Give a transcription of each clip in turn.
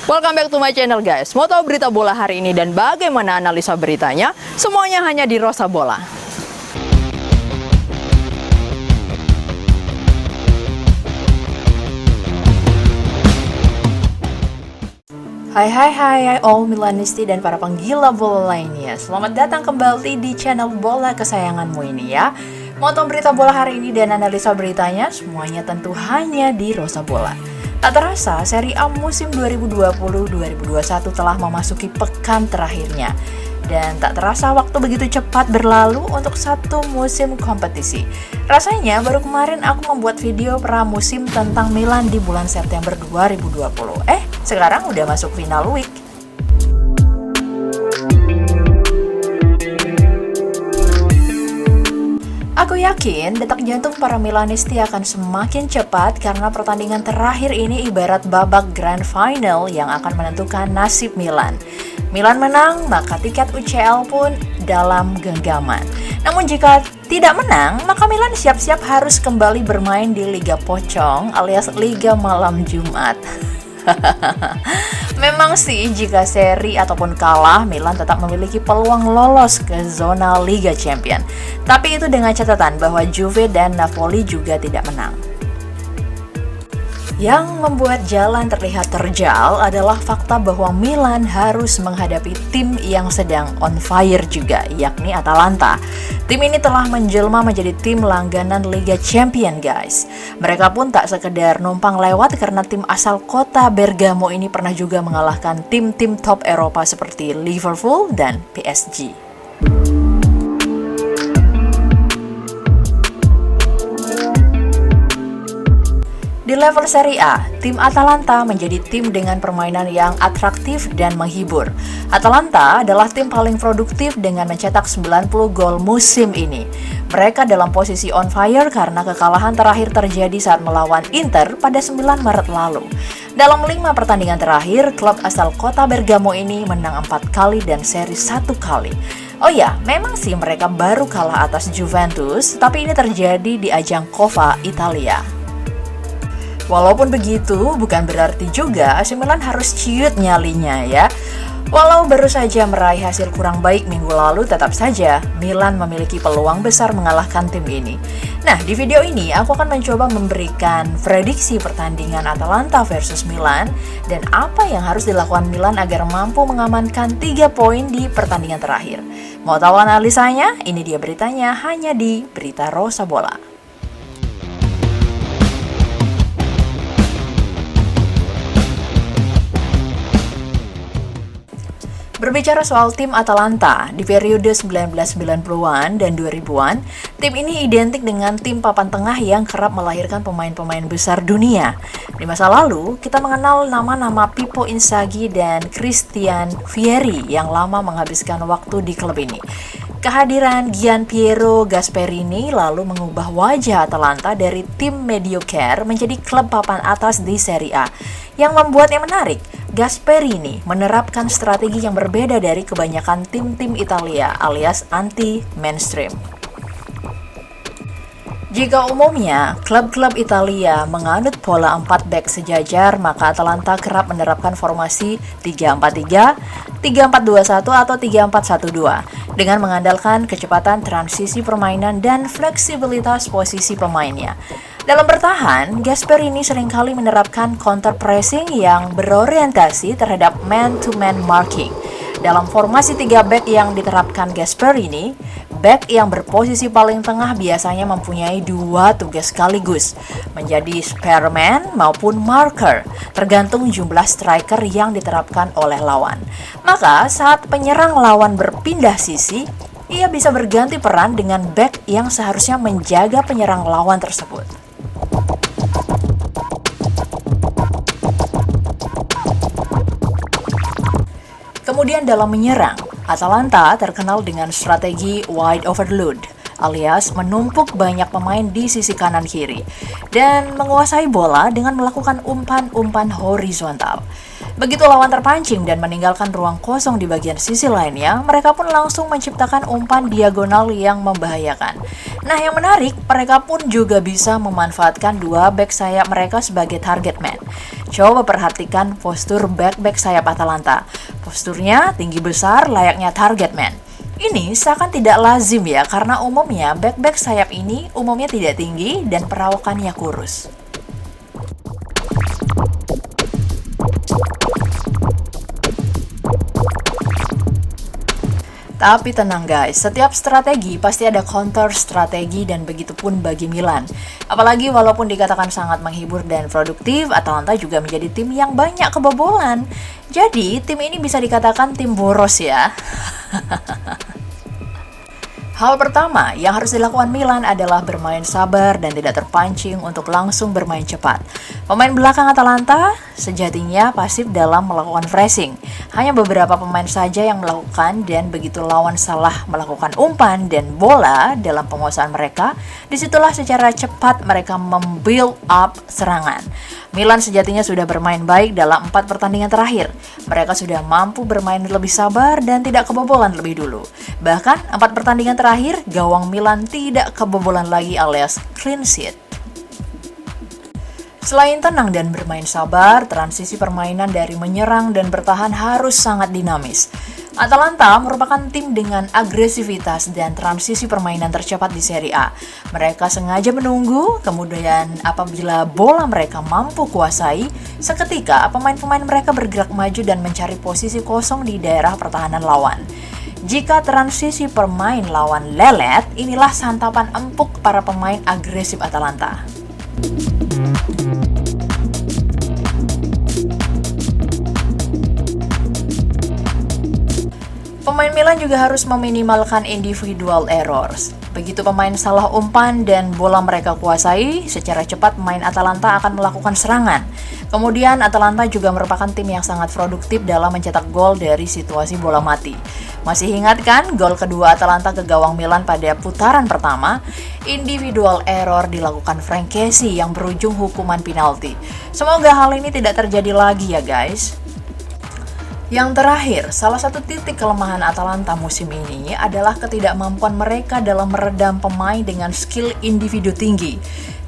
Welcome back to my channel guys. Mau tahu berita bola hari ini dan bagaimana analisa beritanya? Semuanya hanya di Rosa Bola. Hai all Milanisti dan para penggila bola lainnya. Selamat datang kembali di channel bola kesayanganmu ini ya. Mau tahu berita bola hari ini dan analisa beritanya? Semuanya tentu hanya di Rosa Bola. Tak terasa, Serie A musim 2020-2021 telah memasuki pekan terakhirnya. Dan tak terasa waktu begitu cepat berlalu untuk satu musim kompetisi. Rasanya baru kemarin aku membuat video pramusim tentang Milan di bulan September 2020. Sekarang udah masuk final week. Aku yakin detak jantung para Milanisti akan semakin cepat karena pertandingan terakhir ini ibarat babak grand final yang akan menentukan nasib Milan. Milan menang, maka tiket UCL pun dalam genggaman. Namun jika tidak menang, maka Milan siap-siap harus kembali bermain di Liga Pocong alias Liga Malam Jumat. Memang sih jika seri ataupun kalah, Milan tetap memiliki peluang lolos ke zona Liga Champion. Tapi itu dengan catatan bahwa Juve dan Napoli juga tidak menang. Yang membuat jalan terlihat terjal adalah fakta bahwa Milan harus menghadapi tim yang sedang on fire juga, yakni Atalanta. Tim ini telah menjelma menjadi tim langganan Liga Champion guys. Mereka pun tak sekedar numpang lewat karena tim asal kota Bergamo ini pernah juga mengalahkan tim-tim top Eropa seperti Liverpool dan PSG. Di level Serie A, tim Atalanta menjadi tim dengan permainan yang atraktif dan menghibur. Atalanta adalah tim paling produktif dengan mencetak 90 gol musim ini. Mereka dalam posisi on fire karena kekalahan terakhir terjadi saat melawan Inter pada 9 Maret lalu. Dalam 5 pertandingan terakhir, klub asal kota Bergamo ini menang 4 kali dan seri 1 kali. Oh ya, memang sih mereka baru kalah atas Juventus, tapi ini terjadi di ajang Coppa Italia. Walaupun begitu, bukan berarti juga AC Milan harus ciut nyalinya ya. Walau baru saja meraih hasil kurang baik minggu lalu, tetap saja Milan memiliki peluang besar mengalahkan tim ini. Nah, di video ini aku akan mencoba memberikan prediksi pertandingan Atalanta versus Milan dan apa yang harus dilakukan Milan agar mampu mengamankan 3 poin di pertandingan terakhir. Mau tahu analisanya? Ini dia beritanya hanya di Berita Rosa Bola. Berbicara soal tim Atalanta, di periode 1990-an dan 2000-an, tim ini identik dengan tim papan tengah yang kerap melahirkan pemain-pemain besar dunia. Di masa lalu, kita mengenal nama-nama Pippo Inzaghi dan Christian Vieri yang lama menghabiskan waktu di klub ini. Kehadiran Gianpiero Gasperini lalu mengubah wajah Atalanta dari tim mediocre menjadi klub papan atas di Serie A. Yang membuatnya menarik, Gasperini menerapkan strategi yang berbeda dari kebanyakan tim-tim Italia alias anti-mainstream. Jika umumnya klub-klub Italia menganut pola 4 back sejajar, maka Atalanta kerap menerapkan formasi 3-4-3, 3-4-2-1 atau 3-4-1-2 dengan mengandalkan kecepatan transisi permainan dan fleksibilitas posisi pemainnya. Dalam bertahan, Gasperini seringkali menerapkan counter pressing yang berorientasi terhadap man-to-man marking. Dalam formasi 3 back yang diterapkan Gasperini, back yang berposisi paling tengah biasanya mempunyai 2 tugas sekaligus, menjadi spareman maupun marker, tergantung jumlah striker yang diterapkan oleh lawan. Maka saat penyerang lawan berpindah sisi, ia bisa berganti peran dengan back yang seharusnya menjaga penyerang lawan tersebut. Kemudian dalam menyerang, Atalanta terkenal dengan strategi wide overload alias menumpuk banyak pemain di sisi kanan kiri dan menguasai bola dengan melakukan umpan-umpan horizontal. Begitu lawan terpancing dan meninggalkan ruang kosong di bagian sisi lainnya, mereka pun langsung menciptakan umpan diagonal yang membahayakan. Nah, yang menarik, mereka pun juga bisa memanfaatkan dua bek sayap mereka sebagai target man. Coba perhatikan postur bek sayap Atalanta. Posturnya tinggi besar layaknya target man. Ini seakan tidak lazim ya, karena umumnya bek sayap ini umumnya tidak tinggi dan perawakannya kurus. Tapi tenang guys, setiap strategi pasti ada counter strategi dan begitu pun bagi Milan. Apalagi walaupun dikatakan sangat menghibur dan produktif, Atalanta juga menjadi tim yang banyak kebobolan. Jadi tim ini bisa dikatakan tim boros ya. Hal pertama yang harus dilakukan Milan adalah bermain sabar dan tidak terpancing untuk langsung bermain cepat. Pemain belakang Atalanta sejatinya pasif dalam melakukan pressing. Hanya beberapa pemain saja yang melakukan, dan begitu lawan salah melakukan umpan dan bola dalam penguasaan mereka, disitulah secara cepat mereka membuild up serangan. Milan sejatinya sudah bermain baik dalam 4 pertandingan terakhir. Mereka sudah mampu bermain lebih sabar dan tidak kebobolan lebih dulu. Bahkan 4 pertandingan terakhir, gawang Milan tidak kebobolan lagi alias clean sheet. Selain tenang dan bermain sabar, transisi permainan dari menyerang dan bertahan harus sangat dinamis. Atalanta merupakan tim dengan agresivitas dan transisi permainan tercepat di Serie A. Mereka sengaja menunggu, kemudian apabila bola mereka mampu kuasai, seketika pemain-pemain mereka bergerak maju dan mencari posisi kosong di daerah pertahanan lawan. Jika transisi permain lawan lelet, inilah santapan empuk para pemain agresif Atalanta. Pemain Milan juga harus meminimalkan individual errors. Begitu pemain salah umpan dan bola mereka kuasai, secara cepat pemain Atalanta akan melakukan serangan. Kemudian Atalanta juga merupakan tim yang sangat produktif dalam mencetak gol dari situasi bola mati. Masih ingat kan gol kedua Atalanta ke gawang Milan pada putaran pertama? Individual error dilakukan Frankesi yang berujung hukuman penalti. Semoga hal ini tidak terjadi lagi ya guys. Yang terakhir, salah satu titik kelemahan Atalanta musim ini adalah ketidakmampuan mereka dalam meredam pemain dengan skill individu tinggi.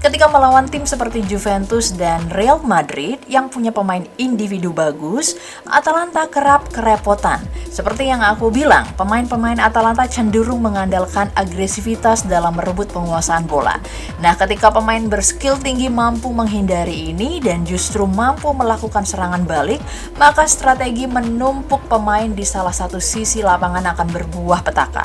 Ketika melawan tim seperti Juventus dan Real Madrid yang punya pemain individu bagus, Atalanta kerap kerepotan. Seperti yang aku bilang, pemain-pemain Atalanta cenderung mengandalkan agresivitas dalam merebut penguasaan bola. Nah, ketika pemain berskill tinggi mampu menghindari ini dan justru mampu melakukan serangan balik, maka strategi menumpuk pemain di salah satu sisi lapangan akan berbuah petaka.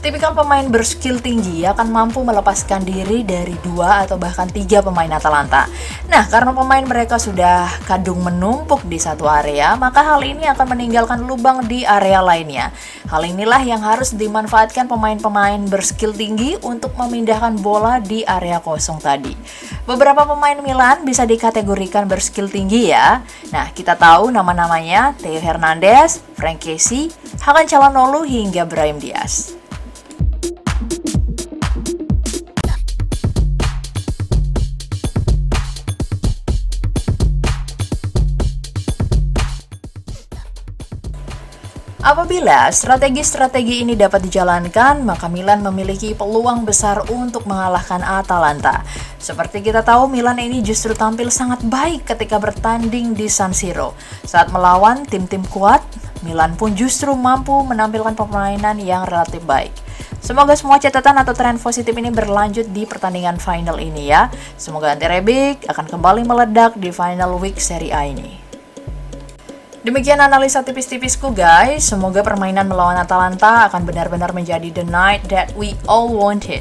Tipikal pemain berskill tinggi akan mampu melepaskan diri dari 2 atau bahkan 3 pemain Atalanta. Nah, karena pemain mereka sudah kadung menumpuk di satu area, maka hal ini akan meninggalkan lubang di area lainnya. Hal inilah yang harus dimanfaatkan pemain-pemain berskill tinggi untuk memindahkan bola di area kosong tadi. Beberapa pemain Milan bisa dikategorikan berskill tinggi ya. Nah, kita tahu nama-namanya Theo Hernandez, Frankesi, Hakan Çalhanoğlu hingga Brahim Diaz. Apabila strategi-strategi ini dapat dijalankan, maka Milan memiliki peluang besar untuk mengalahkan Atalanta. Seperti kita tahu, Milan ini justru tampil sangat baik ketika bertanding di San Siro. Saat melawan tim-tim kuat, Milan pun justru mampu menampilkan permainan yang relatif baik. Semoga semua catatan atau tren positif ini berlanjut di pertandingan final ini ya. Semoga Ante Rebic akan kembali meledak di final week Serie A ini. Demikian analisa tipis-tipisku guys, semoga permainan melawan Atalanta akan benar-benar menjadi the night that we all wanted.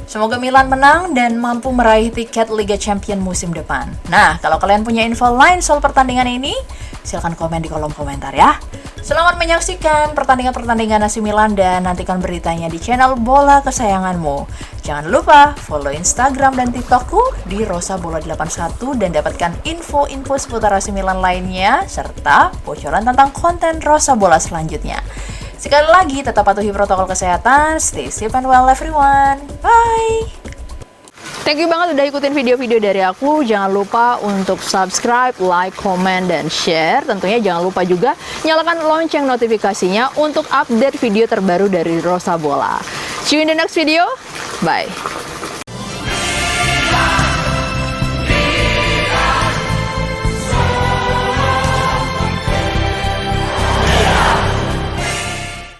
Semoga Milan menang dan mampu meraih tiket Liga Champions musim depan. Nah, kalau kalian punya info lain soal pertandingan ini, silahkan komen di kolom komentar ya. Selamat menyaksikan pertandingan-pertandingan AC Milan dan nantikan beritanya di channel bola kesayanganmu. Jangan lupa follow Instagram dan TikTokku di rosabola81 dan dapatkan info-info seputar AC Milan lainnya serta bocoran tentang konten Rosa Bola selanjutnya. Sekali lagi, tetap patuhi protokol kesehatan, stay safe and well everyone. Bye! Thank you banget udah ikutin video-video dari aku. Jangan lupa untuk subscribe, like, comment, dan share. Tentunya jangan lupa juga nyalakan lonceng notifikasinya untuk update video terbaru dari Rosa Bola. See you in the next video. Bye.